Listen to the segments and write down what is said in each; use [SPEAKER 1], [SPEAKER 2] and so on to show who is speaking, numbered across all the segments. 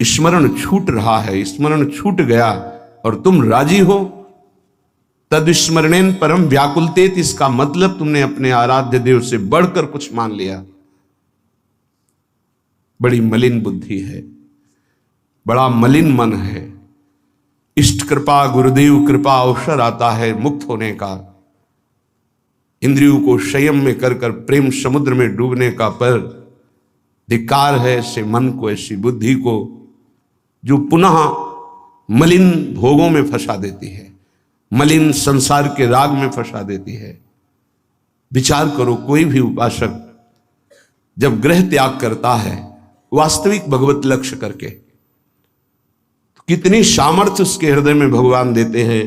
[SPEAKER 1] स्मरण छूट रहा है, स्मरण छूट गया और तुम राजी हो, तद स्मरणेन परम व्याकुलतेत, इसका मतलब तुमने अपने आराध्य देव से बढ़कर कुछ मान लिया। बड़ी मलिन बुद्धि है, बड़ा मलिन मन है। इष्ट कृपा, गुरुदेव कृपा अवसर आता है मुक्त होने का, इंद्रियों को संयम में कर कर प्रेम समुद्र में डूबने का, पर धिक्कार है ऐसे मन को, ऐसी बुद्धि को जो पुनः मलिन भोगों में फंसा देती है, मलिन संसार के राग में फंसा देती है। विचार करो, कोई भी उपासक जब ग्रह त्याग करता है वास्तविक भगवत लक्ष्य करके, तो कितनी सामर्थ्य उसके हृदय में भगवान देते हैं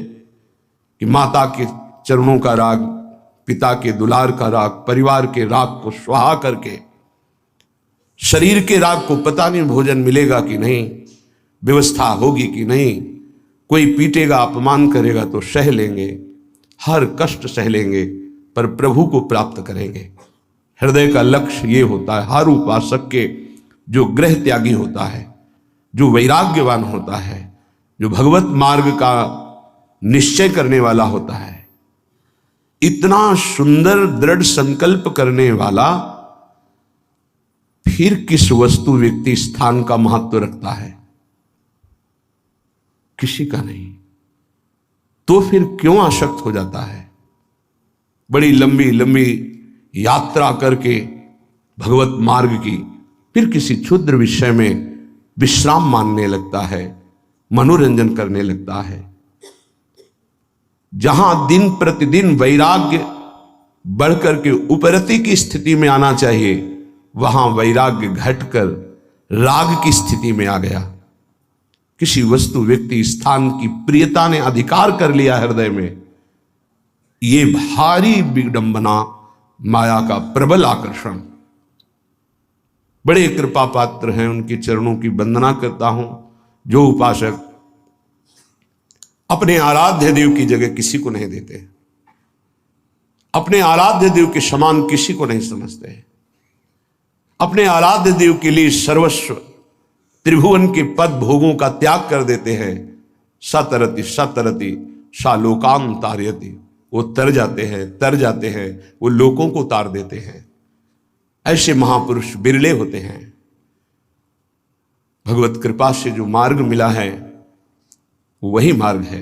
[SPEAKER 1] कि माता के चरणों का राग, पिता के दुलार का राग, परिवार के राग को स्वाहा करके, शरीर के राग को पता नहीं भोजन मिलेगा कि नहीं, व्यवस्था होगी कि नहीं, कोई पीटेगा अपमान करेगा तो सह लेंगे, हर कष्ट सह लेंगे, पर प्रभु को प्राप्त करेंगे। हृदय का लक्ष्य ये होता है हर उपासक के, जो ग्रह त्यागी होता है, जो वैराग्यवान होता है, जो भगवत मार्ग का निश्चय करने वाला होता है, इतना सुंदर दृढ़ संकल्प करने वाला, फिर किस वस्तु व्यक्ति स्थान का महत्व रखता है? किसी का नहीं। तो फिर क्यों आसक्त हो जाता है? बड़ी लंबी लंबी यात्रा करके भगवत मार्ग की, फिर किसी क्षुद्र विषय में विश्राम मानने लगता है, मनोरंजन करने लगता है। जहां दिन प्रतिदिन वैराग्य बढ़कर के उपरति की स्थिति में आना चाहिए, वहां वैराग्य घटकर राग की स्थिति में आ गया। किसी वस्तु, व्यक्ति, स्थान की प्रियता ने अधिकार कर लिया हृदय में, ये भारी विडंबना, माया का प्रबल आकर्षण। बड़े कृपा पात्र हैं, उनके चरणों की वंदना करता हूं जो उपासक अपने आराध्य देव की जगह किसी को नहीं देते, अपने आराध्य देव के समान किसी को नहीं समझते, अपने आराध्य देव के लिए सर्वस्व त्रिभुवन के पद भोगों का त्याग कर देते हैं। सतरति सतरति शालोकाम तारयति, वो तर जाते हैं, वो लोगों को तार देते हैं। ऐसे महापुरुष बिरले होते हैं। भगवत कृपा से जो मार्ग मिला है वही मार्ग है।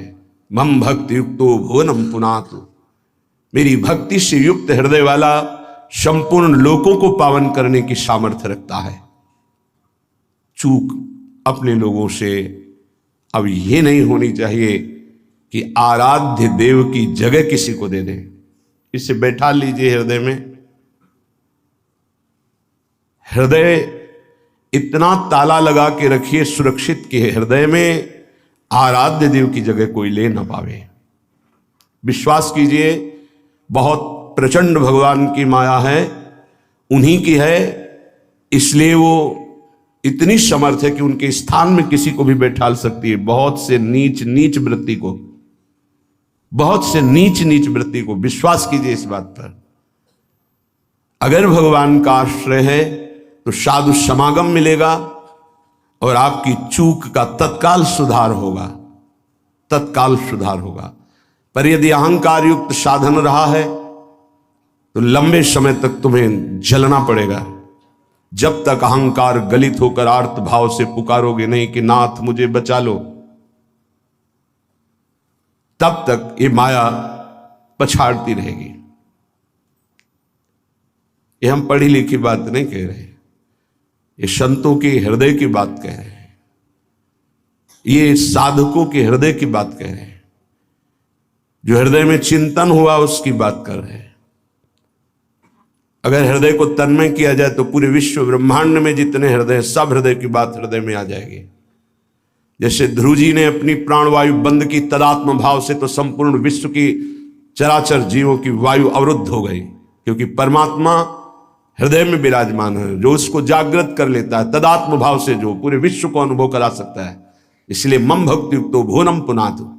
[SPEAKER 1] मम भक्ति युक्तो भुवनम पुनातु, मेरी भक्ति से युक्त हृदय वाला संपूर्ण लोकों को पावन करने की सामर्थ्य रखता है। चूक अपने लोगों से अब ये नहीं होनी चाहिए कि आराध्य देव की जगह किसी को दे दें। इसे बैठा लीजिए हृदय में। हृदय इतना ताला लगा के रखिए सुरक्षित कि हृदय में आराध्य देव की जगह कोई ले ना पावे। विश्वास कीजिए, बहुत प्रचंड भगवान की माया है, उन्हीं की है, इसलिए वो इतनी समर्थ है कि उनके स्थान में किसी को भी बैठाल सकती है। बहुत से नीच नीच वृत्ति को, बहुत से नीच नीच वृत्ति को, विश्वास कीजिए इस बात पर। अगर भगवान का आश्रय है तो साधु समागम मिलेगा और आपकी चूक का तत्काल सुधार होगा, तत्काल सुधार होगा। पर यदि अहंकार युक्त साधन रहा है तो लंबे समय तक तुम्हें जलना पड़ेगा। जब तक अहंकार गलित होकर आर्त भाव से पुकारोगे नहीं कि नाथ मुझे बचा लो, तब तक ये माया पछाड़ती रहेगी। ये हम पढ़ी लिखी बात नहीं कह रहे, ये संतों के हृदय की बात कह रहे हैं, ये साधकों के हृदय की बात कह रहे हैं, जो हृदय में चिंतन हुआ उसकी बात कर रहे हैं। अगर हृदय को तन्मय किया जाए तो पूरे विश्व ब्रह्मांड में जितने हृदय, सब हृदय की बात हृदय में आ जाएगी। जैसे ध्रुव जी ने अपनी प्राणवायु बंद की तदात्म भाव से, तो संपूर्ण विश्व की चराचर जीवों की वायु अवरुद्ध हो गई, क्योंकि परमात्मा हृदय में विराजमान है, जो उसको जागृत कर लेता है तदात्म भाव से, जो पूरे विश्व को अनुभव करा सकता है। इसलिए मम भक्ति युक्तो भुवनम पुनातु।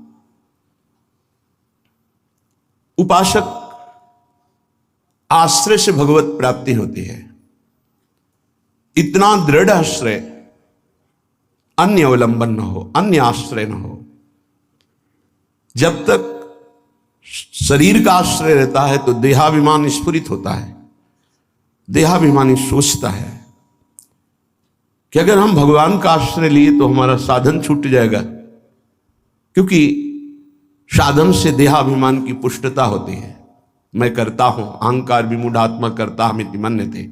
[SPEAKER 1] उपासक आश्रय से भगवत प्राप्ति होती है। इतना दृढ़ आश्रय अन्य अवलंबन न हो, अन्य आश्रय न हो। जब तक शरीर का आश्रय रहता है तो देहाभिमान स्फुरित होता है, देहाभिमानी सोचता है कि अगर हम भगवान का आश्रय लिए तो हमारा साधन छूट जाएगा, क्योंकि साधन से देहाभिमान की पुष्टता होती है। मैं करता हूं, अहंकार विमूढ़ात्मा करता हमिति मन्यते।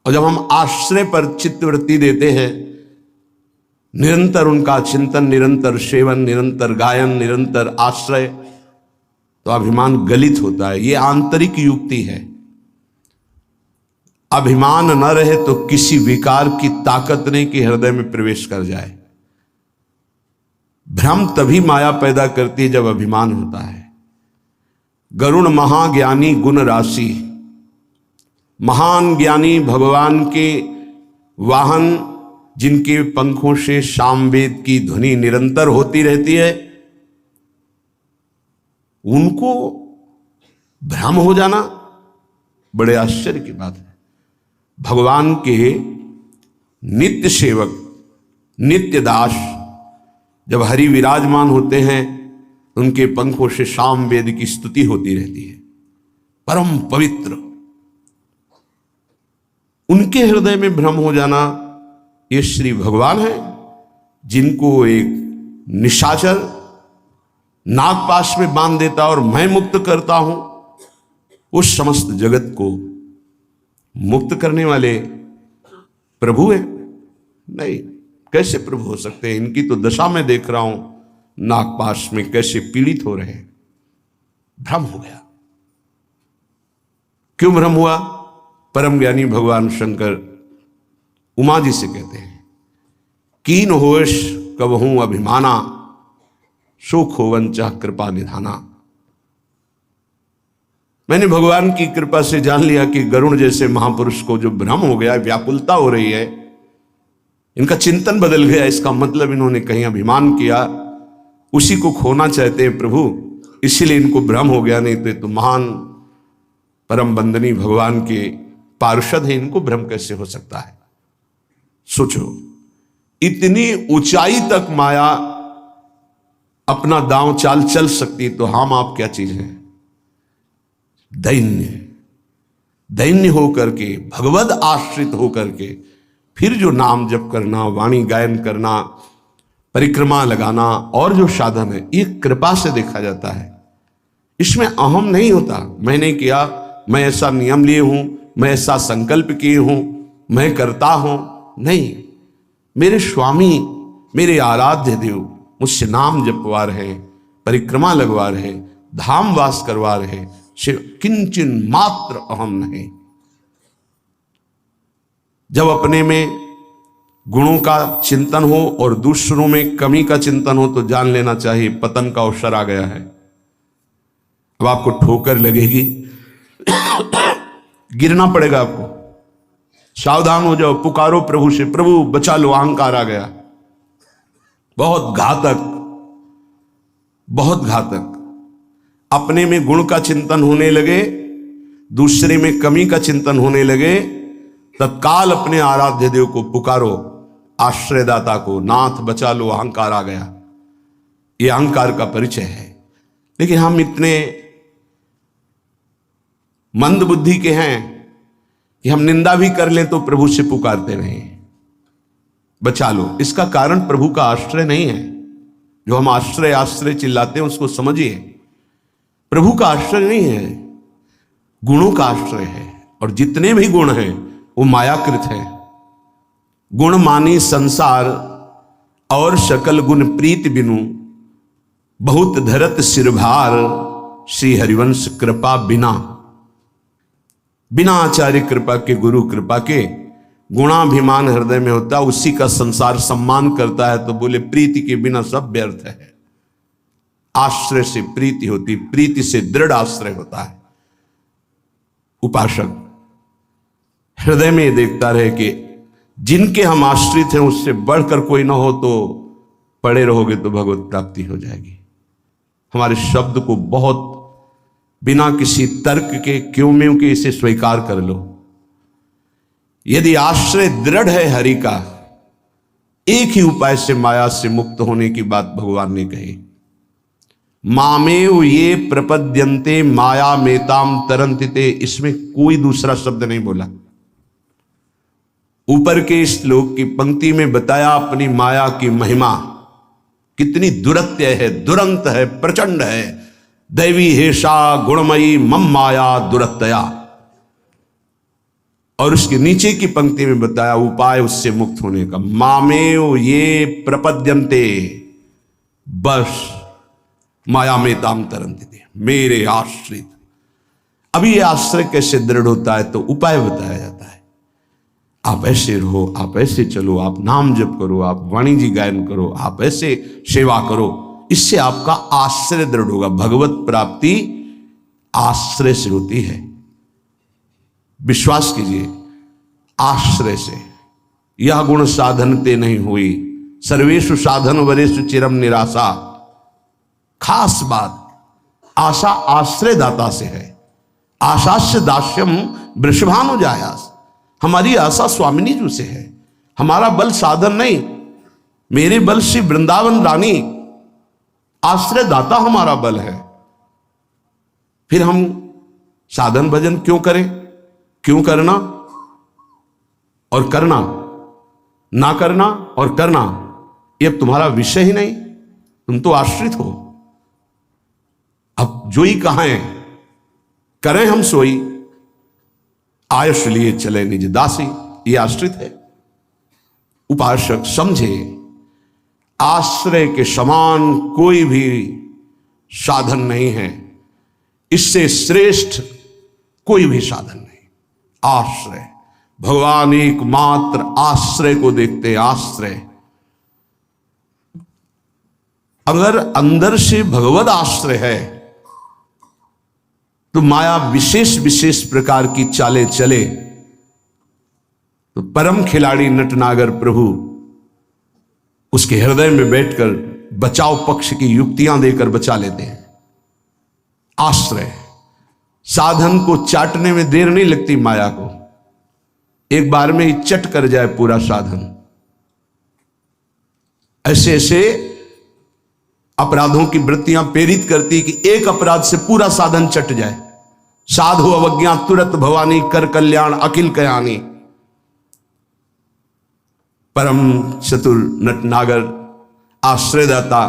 [SPEAKER 1] और जब हम आश्रय पर चित्तवृत्ति देते हैं, निरंतर उनका चिंतन, निरंतर सेवन, निरंतर गायन, निरंतर आश्रय, तो अभिमान गलित होता है। ये आंतरिक युक्ति है। अभिमान न रहे तो किसी विकार की ताकत नहीं कि हृदय में प्रवेश कर जाए। भ्रम तभी माया पैदा करती है जब अभिमान होता है। गरुण महाज्ञानी गुण राशि, महान ज्ञानी भगवान के वाहन, जिनके पंखों से सामवेद की ध्वनि निरंतर होती रहती है, उनको भ्रम हो जाना बड़े आश्चर्य की बात है। भगवान के नित्य सेवक, नित्य दास जब हरि विराजमान होते हैं, उनके पंखों से सामवेद की स्तुति होती रहती है। परम पवित्र, उनके हृदय में भ्रम हो जाना, ये श्री भगवान है जिनको एक निशाचर नागपाश में बांध देता और मैं मुक्त करता हूं, उस समस्त जगत को मुक्त करने वाले प्रभु है। नहीं, कैसे प्रभु हो सकते हैं? इनकी तो दशा में देख रहा हूं, नागपाश में कैसे पीड़ित हो रहे हैं। भ्रम हो गया। क्यों भ्रम हुआ? परम ज्ञानी भगवान शंकर उमा जी से कहते हैं, कीन होश कबहूं अभिमाना, सुख होवन चाह कृपा निधाना। मैंने भगवान की कृपा से जान लिया कि गरुण जैसे महापुरुष को जो भ्रम हो गया, व्याकुलता हो रही है, इनका चिंतन बदल गया, इसका मतलब इन्होंने कहीं अभिमान किया, उसी को खोना चाहते हैं प्रभु, इसीलिए इनको भ्रम हो गया। नहीं तो महान परम बंदनी भगवान के पार्षद है, इनको भ्रम कैसे हो सकता है? सोचो, इतनी ऊंचाई तक माया अपना दांव चाल चल सकती, तो हम आप क्या चीज हैं? दैन्य, दैन्य होकर के, भगवद आश्रित होकर के फिर जो नाम जप करना, वाणी गायन करना, परिक्रमा लगाना और जो साधन है, ये कृपा से देखा जाता है। इसमें अहम नहीं होता, मैंने किया, मैं ऐसा नियम लिए हूं, मैं ऐसा संकल्प किए हूं, मैं करता हूं। नहीं, मेरे स्वामी, मेरे आराध्य देव मुझसे नाम जपवा रहे, परिक्रमा लगवा रहे, धाम वास करवा रहे, किंचन मात्र अहम नहीं। जब अपने में गुणों का चिंतन हो और दूसरों में कमी का चिंतन हो, तो जान लेना चाहिए पतन का अवसर आ गया है। अब आपको ठोकर लगेगी, गिरना पड़ेगा आपको। सावधान हो जाओ, पुकारो प्रभु से, प्रभु बचा लो, अहंकार आ गया। बहुत घातक, बहुत घातक। अपने में गुण का चिंतन होने लगे, दूसरे में कमी का चिंतन होने लगे, तत्काल अपने आराध्य देव को पुकारो, आश्रयदाता को, नाथ बचा लो, अहंकार आ गया। ये अहंकार का परिचय है। लेकिन हम इतने मंद बुद्धि के हैं कि हम निंदा भी कर लें तो प्रभु से पुकारते नहीं, बचा लो। इसका कारण प्रभु का आश्रय नहीं है। जो हम आश्रय आश्रय चिल्लाते हैं उसको समझिए, प्रभु का आश्रय नहीं है, गुणों का आश्रय है। और जितने भी गुण हैं वो मायाकृत है। गुण मानी संसार और सकल गुण प्रीत बिनु, बहुत धरत सिरभार, श्री हरिवंश कृपा बिना। बिना आचार्य कृपा के, गुरु कृपा के, गुणाभिमान हृदय में होता, उसी का संसार सम्मान करता है। तो बोले प्रीति के बिना सब व्यर्थ है। आश्रय से प्रीति होती, प्रीति से दृढ़ आश्रय होता है। उपासक हृदय में देखता रहे कि जिनके हम आश्रित हैं उससे बढ़कर कोई ना हो, तो पड़े रहोगे तो भगवत प्राप्ति हो जाएगी। हमारे शब्द को बहुत बिना किसी तर्क के, क्यों में के, इसे स्वीकार कर लो। यदि आश्रय दृढ़ है हरि का, एक ही उपाय से माया से मुक्त होने की बात भगवान ने कही। मामेव ये प्रपद्यन्ते माया मेताम तरन्तिते, इसमें कोई दूसरा शब्द नहीं बोला। ऊपर के श्लोक की पंक्ति में बताया अपनी माया की महिमा कितनी दुरत्य है, दुरंत है, प्रचंड है। दैवी हेषा गुणमयी मम माया दुरत्या। और उसके नीचे की पंक्ति में बताया उपाय उससे मुक्त होने का। मामेव ये प्रपद्यन्ते, बस माया में ताम तरन्ते, मेरे आश्रित। अभी ये आश्रय कैसे दृढ़ होता है तो उपाय बताया जाता है। आप ऐसे रहो, आप ऐसे चलो, आप नाम जप करो, आप वाणी जी गायन करो, आप ऐसे सेवा करो, इससे आपका आश्रय दृढ़ होगा। भगवत प्राप्ति आश्रय से होती है, विश्वास कीजिए, आश्रय से। यह गुण साधनते नहीं हुई, सर्वेषु साधन वरेषु चिरम निराशा। खास बात, आशा आश्रय दाता से है। आशास्य दास्यम वृषभानु जायास। हमारी आशा स्वामिनी जी से है, हमारा बल साधन नहीं। मेरे बल से वृंदावन रानी, आश्रय दाता हमारा बल है। फिर हम साधन भजन क्यों करें? क्यों करना और करना, ना करना और करना, ये अब तुम्हारा विषय ही नहीं, तुम तो आश्रित हो। अब जोई कहां है, करें हम सोई, आयुष लिए चले निज दासी, ये आश्रित है। उपासक समझे, आश्रय के समान कोई भी साधन नहीं है, इससे श्रेष्ठ कोई भी साधन नहीं। आश्रय, भगवान एकमात्र आश्रय को देखते। आश्रय, अगर अंदर से भगवद आश्रय है तो माया विशेष विशेष प्रकार की चालें चले तो परम खिलाड़ी नटनागर प्रभु उसके हृदय में बैठकर बचाव पक्ष की युक्तियां देकर बचा लेते हैं। आश्रय, साधन को चाटने में देर नहीं लगती माया को, एक बार में ही चट कर जाए पूरा साधन। ऐसे ऐसे अपराधों की वृत्तियां प्रेरित करती कि एक अपराध से पूरा साधन चट जाए। साधु अवज्ञा तुरत भवानी, कर कल्याण अखिल कयानी। परम चतुर नटनागर आश्रयदाता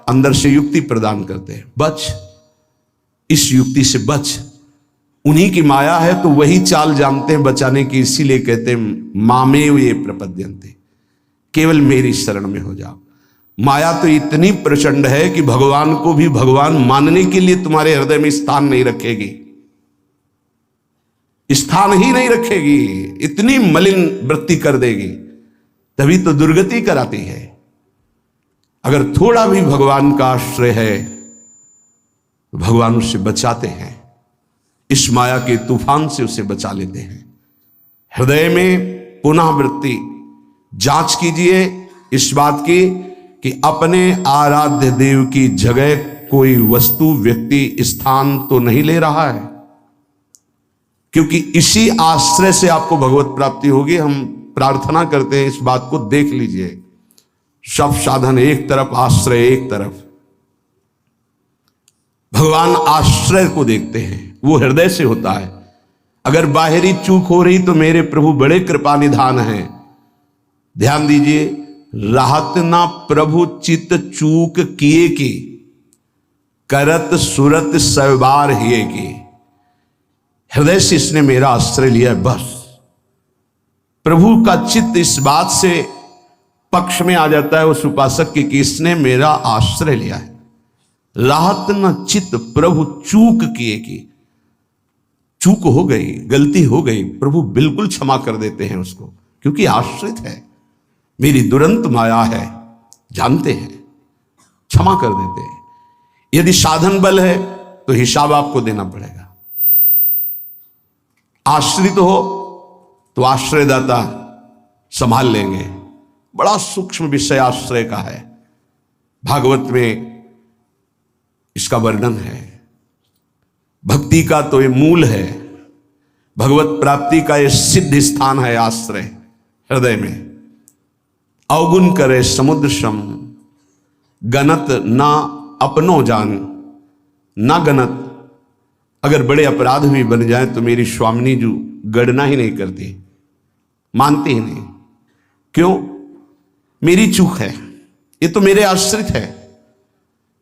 [SPEAKER 1] अंदर से युक्ति प्रदान करते हैं। बच, इस युक्ति से बच। उन्हीं की माया है तो वही चाल जानते हैं बचाने की, इसीलिए कहते हैं मामेव ये प्रपद्यन्ते, केवल मेरी शरण में हो जाओ। माया तो इतनी प्रचंड है कि भगवान को भी भगवान मानने के लिए तुम्हारे हृदय में स्थान नहीं रखेगी, स्थान ही नहीं रखेगी, इतनी मलिन वृत्ति कर देगी। तभी तो दुर्गति कराती है। अगर थोड़ा भी भगवान का आश्रय है तो भगवान उससे बचाते हैं, इस माया के तूफान से उसे बचा लेते हैं। हृदय में पुनः वृत्ति, जांच कीजिए इस बात की कि अपने आराध्य देव की जगह कोई वस्तु, व्यक्ति, स्थान तो नहीं ले रहा है, क्योंकि इसी आश्रय से आपको भगवत प्राप्ति होगी। हम प्रार्थना करते हैं इस बात को देख लीजिए। सब साधन एक तरफ, आश्रय एक तरफ। भगवान आश्रय को देखते हैं, वो हृदय से होता है। अगर बाहरी चूक हो रही तो मेरे प्रभु बड़े कृपा निधान हैं। ध्यान दीजिए, राहत ना प्रभु चित चूक किए की, करत सुरत सवार हिए की। हृदय से इसने मेरा आश्रय लिया, बस। प्रभु का चित्त इस बात से पक्ष में आ जाता है उस उपासक के कि इसने मेरा आश्रय लिया है। राहत न चित्त प्रभु चूक किए की, चूक हो गई, गलती हो गई, प्रभु बिल्कुल क्षमा कर देते हैं उसको, क्योंकि आश्रित है, मेरी दुरंत माया है, जानते हैं, क्षमा कर देते हैं। यदि साधन बल है तो हिसाब आपको देना पड़ेगा। आश्रित हो तो आश्रयदाता संभाल लेंगे। बड़ा सूक्ष्म विषय आश्रय का है, भागवत में इसका वर्णन है। भक्ति का तो ये मूल है, भगवत प्राप्ति का ये सिद्ध स्थान है आश्रय, हृदय में। अवगुण करे समुद्र सम, गनत ना अपनो जान। ना गनत, अगर बड़े अपराध भी बन जाए तो मेरी स्वामिनी जी गणना ही नहीं करती, मानती ही नहीं। क्यों? मेरी चूक है, ये तो मेरे आश्रित है,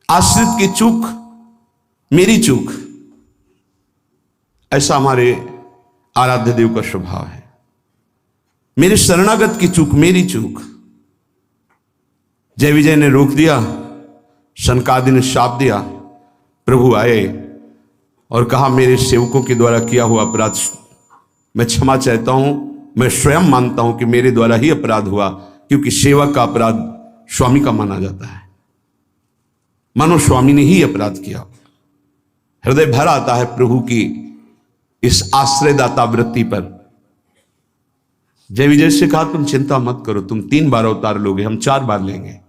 [SPEAKER 1] आश्रित की चूक मेरी चूक। ऐसा हमारे आराध्य देव का स्वभाव है। मेरे शरणागत की चूक मेरी चूक। जय विजय ने रोक दिया, सनकादि ने शाप दिया। प्रभु आए और कहा मेरे सेवकों के द्वारा किया हुआ अपराध मैं क्षमा चाहता हूं। मैं स्वयं मानता हूं कि मेरे द्वारा ही अपराध हुआ, क्योंकि सेवक का अपराध स्वामी का माना जाता है। मानो स्वामी ने ही अपराध किया। हृदय भर आता है प्रभु की इस आश्रयदाता वृत्ति पर। जय विजय से कहा तुम चिंता मत करो, तुम 3 बार अवतार लोगे, हम 4 बार लेंगे।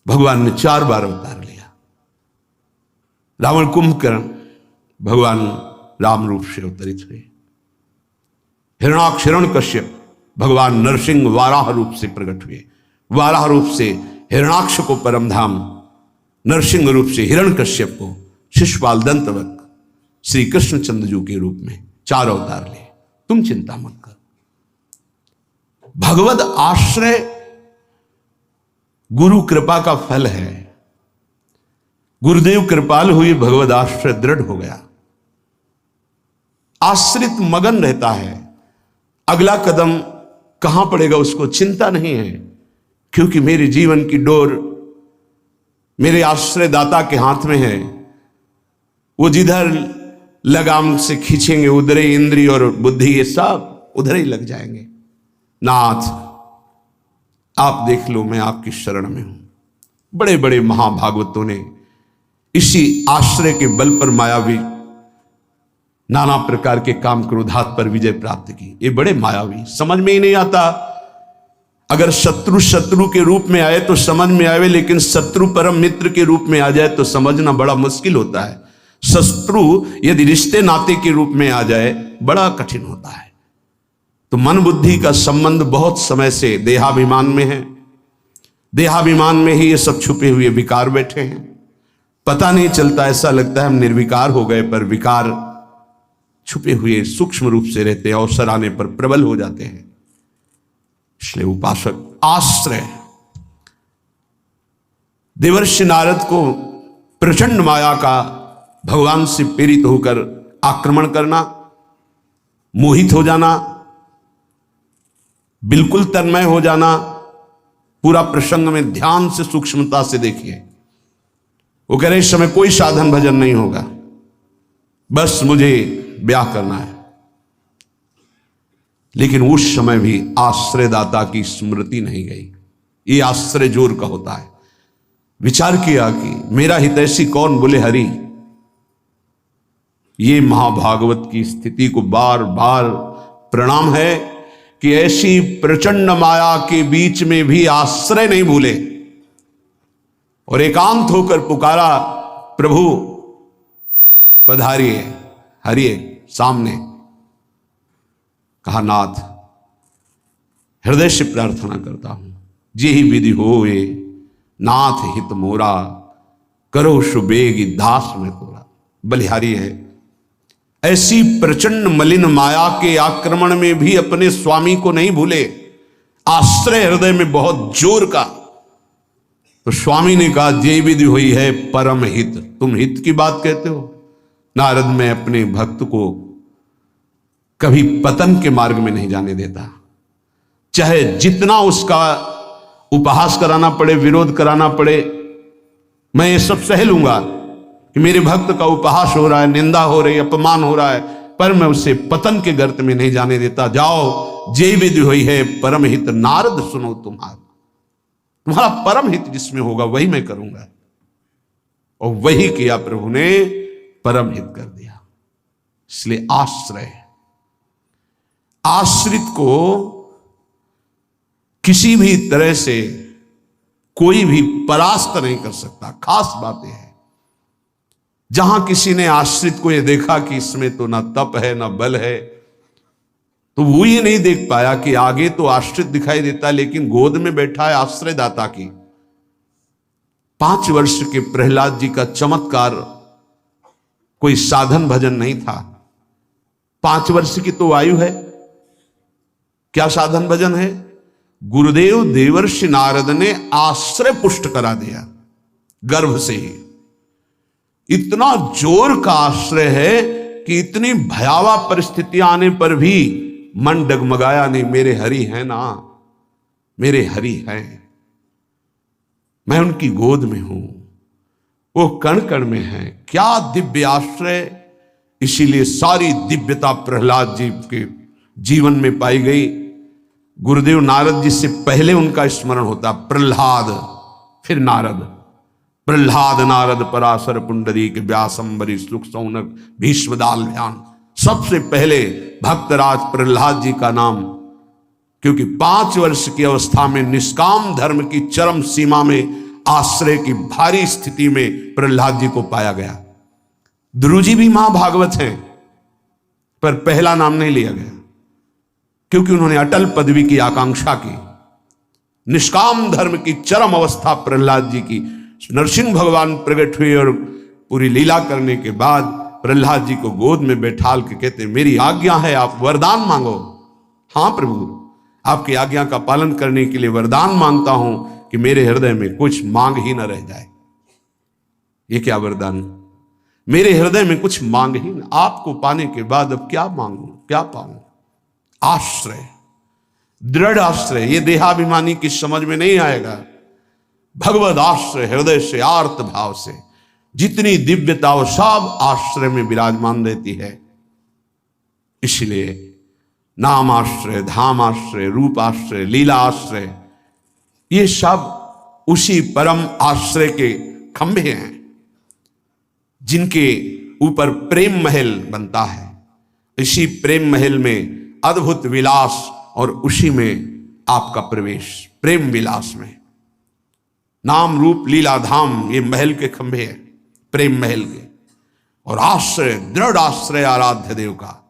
[SPEAKER 1] भगवान ने 4 बार अवतार लिया। रावण कुंभकर्ण भगवान राम रूप से अवतरित हुए। हिरणाक्ष हिरण्यकश्यप भगवान नरसिंह वाराह रूप से प्रकट हुए। वाराह रूप से हिरणाक्ष को परमधाम, नरसिंह रूप से हिरण्यकश्यप को शिशुपाल दंतवत श्री कृष्णचंद्र जी के रूप में 4 अवतार लिए। तुम चिंता मत कर। भगवद आश्रय गुरु कृपा का फल है। गुरुदेव कृपाल हुई, भगवद आश्रय दृढ़ हो गया। आश्रित मगन रहता है, अगला कदम कहां पड़ेगा उसको चिंता नहीं है, क्योंकि मेरे जीवन की डोर मेरे आश्रयदाता के हाथ में है। वो जिधर लगाम से खींचेंगे उधर ही इंद्रिय और बुद्धि ये सब उधर ही लग जाएंगे। नाथ आप देख लो, मैं आपकी शरण में हूं। बड़े बड़े महाभागवतों ने इसी आश्रय के बल पर मायावी नाना प्रकार के काम क्रोधात पर विजय प्राप्त की। ये बड़े मायावी, समझ में ही नहीं आता। अगर शत्रु शत्रु के रूप में आए तो समझ में आवे, लेकिन शत्रु परम मित्र के रूप में आ जाए तो समझना बड़ा मुश्किल होता है। शत्रु यदि रिश्ते नाते के रूप में आ जाए बड़ा कठिन होता है। तो मन बुद्धि का संबंध बहुत समय से देहाभिमान में है। देहाभिमान में ही ये सब छुपे हुए विकार बैठे हैं। पता नहीं चलता, ऐसा लगता है हम निर्विकार हो गए, पर विकार छुपे हुए सूक्ष्म रूप से रहते हैं, अवसर आने पर प्रबल हो जाते हैं। इसलिए उपासक आश्रय। देवर्षि नारद को प्रचंड माया का भगवान से प्रेरित होकर आक्रमण करना, मोहित हो जाना, बिल्कुल तन्मय हो जाना। पूरा प्रसंग में ध्यान से सूक्ष्मता से देखिए। वो कह रहे इस समय कोई साधन भजन नहीं होगा, बस मुझे ब्याह करना है। लेकिन उस समय भी आश्रयदाता की स्मृति नहीं गई। ये आश्रय जोर का होता है। विचार किया कि मेरा हितैषी कौन, बोले हरि। ये महाभागवत की स्थिति को बार बार प्रणाम है कि ऐसी प्रचंड माया के बीच में भी आश्रय नहीं भूले और एकांत होकर पुकारा, प्रभु पधारिए, हरिए सामने। कहा नाथ हृदय से प्रार्थना करता हूं, जे ही विधि होए नाथ हित मोरा, करो सुबेगी दास में तोरा। बलिहारी है। ऐसी प्रचंड मलिन माया के आक्रमण में भी अपने स्वामी को नहीं भूले। आश्रय हृदय में बहुत जोर का। तो स्वामी ने कहा जे विधि हुई है परम हित। तुम हित की बात कहते हो? नारद, मैं अपने भक्त को कभी पतन के मार्ग में नहीं जाने देता। चाहे जितना उसका उपहास कराना पड़े, विरोध कराना पड़े, मैं ये सब सह लूंगा कि मेरे भक्त का उपहास हो रहा है, निंदा हो रही है, अपमान हो रहा है, पर मैं उसे पतन के गर्त में नहीं जाने देता। जाओ, जे विधि हुई है परम हित, नारद सुनो तुम्हारा परम हित जिसमें होगा वही मैं करूंगा। और वही किया प्रभु ने, परम हित कर दिया। इसलिए आश्रय, आश्रित को किसी भी तरह से कोई भी परास्त नहीं कर सकता। खास बात यह है, जहां किसी ने आश्रित को यह देखा कि इसमें तो ना तप है ना बल है, तो वो ये नहीं देख पाया कि आगे तो आश्रित दिखाई देता लेकिन गोद में बैठा है आश्रयदाता की। 5 वर्ष के प्रहलाद जी का चमत्कार कोई साधन भजन नहीं था। 5 वर्ष की तो आयु है, क्या साधन भजन है? गुरुदेव देवर्षि नारद ने आश्रय पुष्ट करा दिया गर्भ से ही। इतना जोर का आश्रय है कि इतनी भयावह परिस्थितियां आने पर भी मन डगमगाया नहीं। मेरे हरि हैं ना, मेरे हरि हैं, मैं उनकी गोद में हूं, वो कण कण में है। क्या दिव्य आश्रय! इसीलिए सारी दिव्यता प्रहलाद जी के जीवन में पाई गई। गुरुदेव नारद जी से पहले उनका स्मरण होता प्रहलाद, फिर नारद। प्रहलाद नारद पराशर पुंडरीक व्यासंबरी सुख सौनक भीष्मदाल्भ्यान, सबसे पहले भक्तराज प्रहलाद जी का नाम, क्योंकि 5 वर्ष की अवस्था में निष्काम धर्म की चरम सीमा में आश्रय की भारी स्थिति में प्रहलाद जी को पाया गया। ध्रुव जी भी महाभागवत हैं, पर पहला नाम नहीं लिया गया क्योंकि उन्होंने अटल पदवी की आकांक्षा की। निष्काम धर्म की चरम अवस्था प्रहलाद जी की। नरसिंह भगवान प्रकट हुए और पूरी लीला करने के बाद प्रहलाद जी को गोद में बैठाल के कहते, मेरी आज्ञा है, आप वरदान मांगो। हां प्रभु, आपकी आज्ञा का पालन करने के लिए वरदान मांगता हूं कि मेरे हृदय में कुछ मांग ही न रह जाए। ये क्या वरदान? मेरे हृदय में कुछ मांग ही न, आपको पाने के बाद अब क्या मांगू, क्या पाऊं? आश्रय, दृढ़ आश्रय। ये देहाभिमानी की समझ में नहीं आएगा। भगवद आश्रय, हृदय से आर्त भाव से जितनी दिव्यता वो सब आश्रय में विराजमान रहती है। इसलिए नाम आश्रय, धाम आश्रय, रूप आश्रय, लीला आश्रय, ये सब उसी परम आश्रय के खंभे हैं जिनके ऊपर प्रेम महल बनता है। इसी प्रेम महल में अद्भुत विलास और उसी में आपका प्रवेश, प्रेम विलास में। नाम रूप लीला धाम, ये महल के खंभे हैं, प्रेम महल के। और आश्रय, दृढ़ आश्रय आराध्य देव का।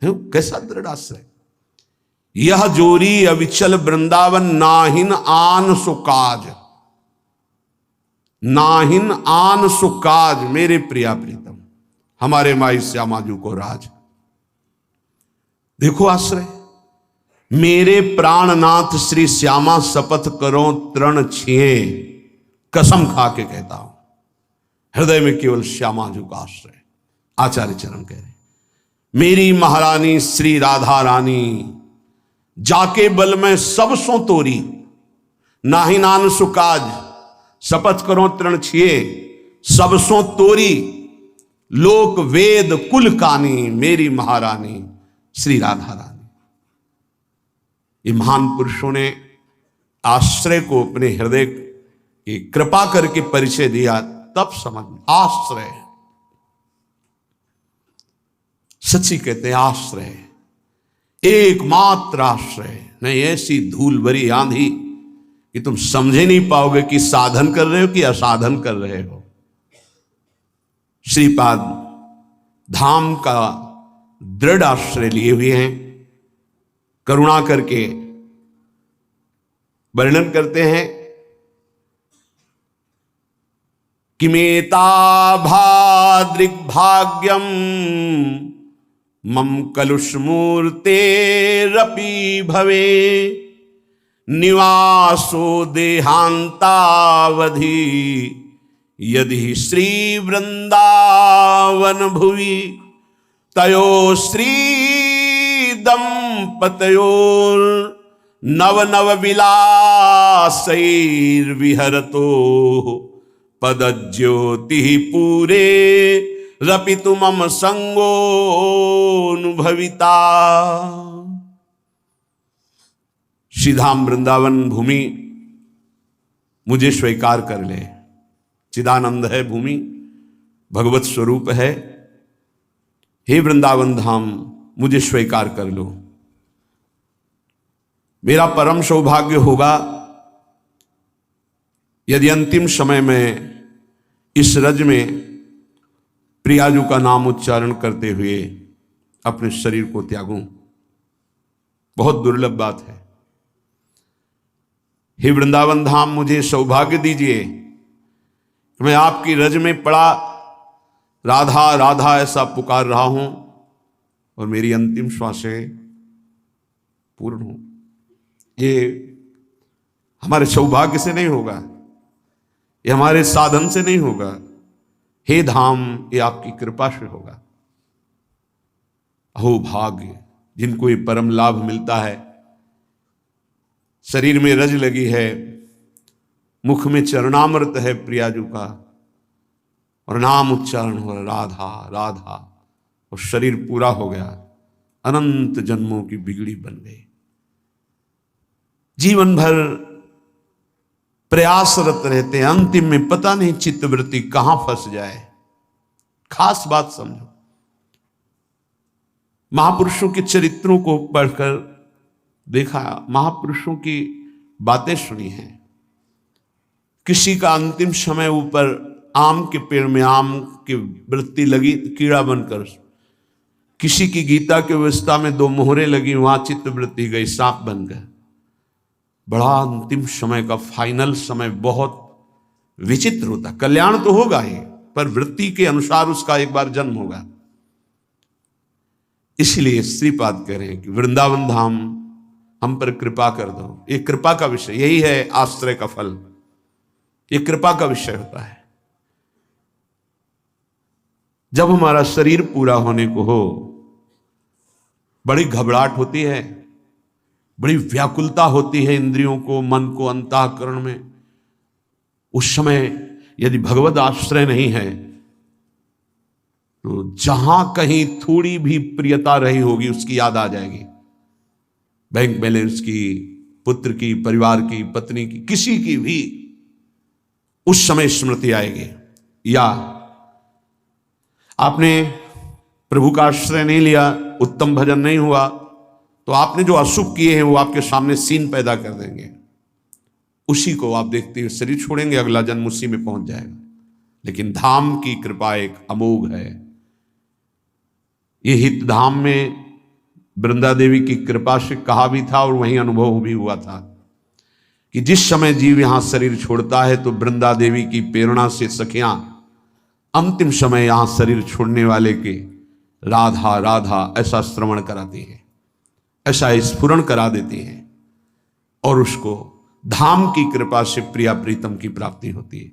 [SPEAKER 1] कैसा दृढ़ आश्रय? यह जोरी अविचल वृंदावन, नाहिन आन सुकाज, नाहिन आन सुकाज। मेरे प्रिया प्रीतम, हमारे माई श्यामाजू को राज। देखो आश्रय, मेरे प्राणनाथ श्री श्यामा शपथ करो तृण छिए, कसम खा के कहता हूं, हृदय में केवल श्यामाजू का आश्रय। आचार्य चरण कह रहे, मेरी महारानी श्री राधा रानी, जाके बल में सब सो तोरी, नाहि नान सुकाज, शपथ करो तृण छिए, सब सो तोरी, लोक वेद कुल कानी, मेरी महारानी श्री राधा रानी। ये महान पुरुषों ने आश्रय को अपने हृदय की कृपा करके परिचय दिया, तब समझ में। आश्रय सच्ची कहते हैं, आश्रय एकमात्र आश्रय नहीं। ऐसी धूल भरी आंधी कि तुम समझे नहीं पाओगे कि साधन कर रहे हो कि असाधन कर रहे हो। श्रीपाद धाम का दृढ़ आश्रय लिए हुए हैं। करुणा करके वर्णन करते हैं कि मेता भाद्रिग्भाग्यम मम कलुषमूर्ते रपि भवे, निवासो देहांतावधि यदि श्री वृंदावन भुवि, तयो श्री दंपतयोर नव नव विलासैर्विहरतो पदज्योति पूरे रपितु मम संगोनुभविता। श्रीधाम वृंदावन भूमि मुझे स्वीकार कर ले। चिदानंद है भूमि, भगवत स्वरूप है। हे वृंदावन धाम, मुझे स्वीकार कर लो। मेरा परम सौभाग्य होगा यदि अंतिम समय में इस रज में प्रियाजू का नाम उच्चारण करते हुए अपने शरीर को त्यागूं। बहुत दुर्लभ बात है। हे वृंदावन धाम, मुझे सौभाग्य दीजिए, मैं आपकी रज में पड़ा राधा राधा ऐसा पुकार रहा हूं और मेरी अंतिम श्वासें पूर्ण हो। ये हमारे सौभाग्य से नहीं होगा, ये हमारे साधन से नहीं होगा। हे धाम, ये आपकी कृपा से होगा। अहो भाग्य जिनको ये परम लाभ मिलता है। शरीर में रज लगी है, मुख में चरणामृत है प्रियाजू का, और नाम उच्चारण हो राधा राधा, और शरीर पूरा हो गया, अनंत जन्मों की बिगड़ी बन गई। जीवन भर प्रयासरत रहते हैं, अंतिम में पता नहीं चित्तवृत्ति कहां फंस जाए। खास बात समझो, महापुरुषों के चरित्रों को पढ़कर देखा, महापुरुषों की बातें सुनी हैं। किसी का अंतिम समय ऊपर आम के पेड़ में आम की वृत्ति लगी, कीड़ा बनकर, किसी की गीता की अवस्था में 2 मोहरें लगी, वहां चित्तवृत्ति गई, सांप बन गए। बड़ा अंतिम समय का फाइनल समय बहुत विचित्र होता। कल्याण तो होगा ही, पर वृत्ति के अनुसार उसका एक बार जन्म होगा। इसलिए श्रीपाद कह रहे हैं कि वृंदावन धाम हम पर कृपा कर दो। ये कृपा का विषय, यही है आश्रय का फल, ये कृपा का विषय होता है। जब हमारा शरीर पूरा होने को हो, बड़ी घबराहट होती है, बड़ी व्याकुलता होती है इंद्रियों को, मन को, अंतःकरण में। उस समय यदि भगवद आश्रय नहीं है तो जहां कहीं थोड़ी भी प्रियता रही होगी उसकी याद आ जाएगी। बैंक बैलेंस की, पुत्र की, परिवार की, पत्नी की, किसी की भी उस समय स्मृति आएगी। या आपने प्रभु का आश्रय नहीं लिया, उत्तम भजन नहीं हुआ, तो आपने जो अशुभ किए हैं वो आपके सामने सीन पैदा कर देंगे। उसी को आप देखते हुए शरीर छोड़ेंगे, अगला जन्म उसी में पहुंच जाएगा। लेकिन धाम की कृपा एक अमोघ है। ये हित धाम में वृंदा देवी की कृपा से कहा भी था और वहीं अनुभव भी हुआ था कि जिस समय जीव यहां शरीर छोड़ता है तो वृंदा देवी की प्रेरणा से सखियां अंतिम समय यहां शरीर छोड़ने वाले के राधा राधा ऐसा श्रवण कराती है, ऐसा स्फुरण करा देती है, और उसको धाम की कृपा से प्रिया प्रीतम की प्राप्ति होती है।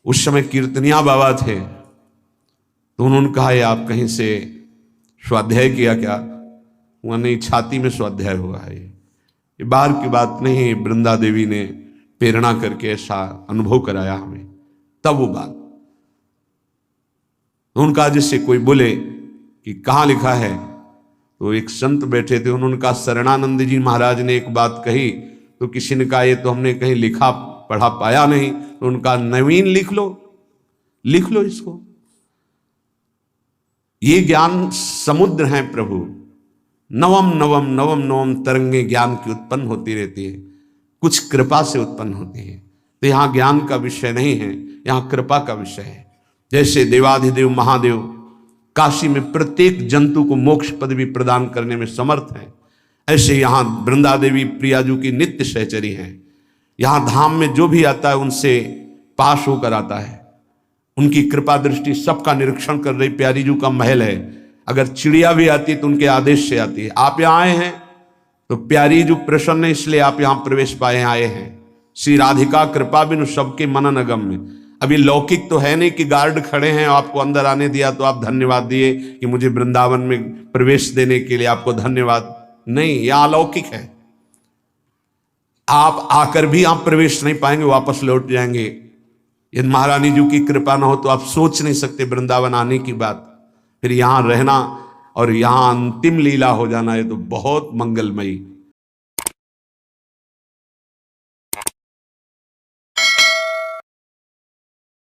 [SPEAKER 1] उस समय कीर्तनिया बाबा थे तो उन्होंने कहा, ये आप कहीं से स्वाध्याय किया क्या? वह नहीं, छाती में स्वाध्याय हुआ है। ये बाहर की बात नहीं, वृंदा देवी ने प्रेरणा करके ऐसा अनुभव कराया हमें, तब वो बात। उनका जिससे कोई बोले कि कहाँ लिखा है, तो एक संत बैठे थे, उन्होंने कहा शरणानंद जी महाराज ने एक बात कही, तो किसी ने कहा ये तो हमने कहीं लिखा पढ़ा पाया नहीं, तो उनका नवीन लिख लो इसको। ये ज्ञान समुद्र है प्रभु, नवम नवम नवम नवम तरंगे ज्ञान की उत्पन्न होती रहती है, कुछ कृपा से उत्पन्न होती है। तो यहाँ ज्ञान का विषय नहीं है, यहाँ कृपा का विषय है। जैसे देवाधिदेव महादेव काशी में प्रत्येक जंतु को मोक्ष पदवी प्रदान करने में समर्थ है, ऐसे यहाँ वृंदा देवी प्रियाजू की नित्य सहचरी हैं। यहाँ धाम में जो भी आता है उनसे पास होकर आता है, उनकी कृपा दृष्टि सबका निरीक्षण कर रही। प्यारी जू का महल है, अगर चिड़िया भी आती है तो उनके आदेश से आती है। आप यहाँ आए हैं तो प्यारी जू प्रसन्न है, इसलिए आप यहाँ प्रवेश पाए आए हैं। श्री राधिका कृपा बिनु सबके मनन अगम में। अभी लौकिक तो है नहीं कि गार्ड खड़े हैं आपको अंदर आने दिया तो आप धन्यवाद दिए कि मुझे वृंदावन में प्रवेश देने के लिए आपको धन्यवाद, नहीं, यह अलौकिक है। आप आकर भी आप प्रवेश नहीं पाएंगे, वापस लौट जाएंगे। यदि महारानी जी की कृपा ना हो तो आप सोच नहीं सकते वृंदावन आने की बात, फिर यहाँ रहना और यहाँ अंतिम लीला हो जाना, ये तो बहुत मंगलमयी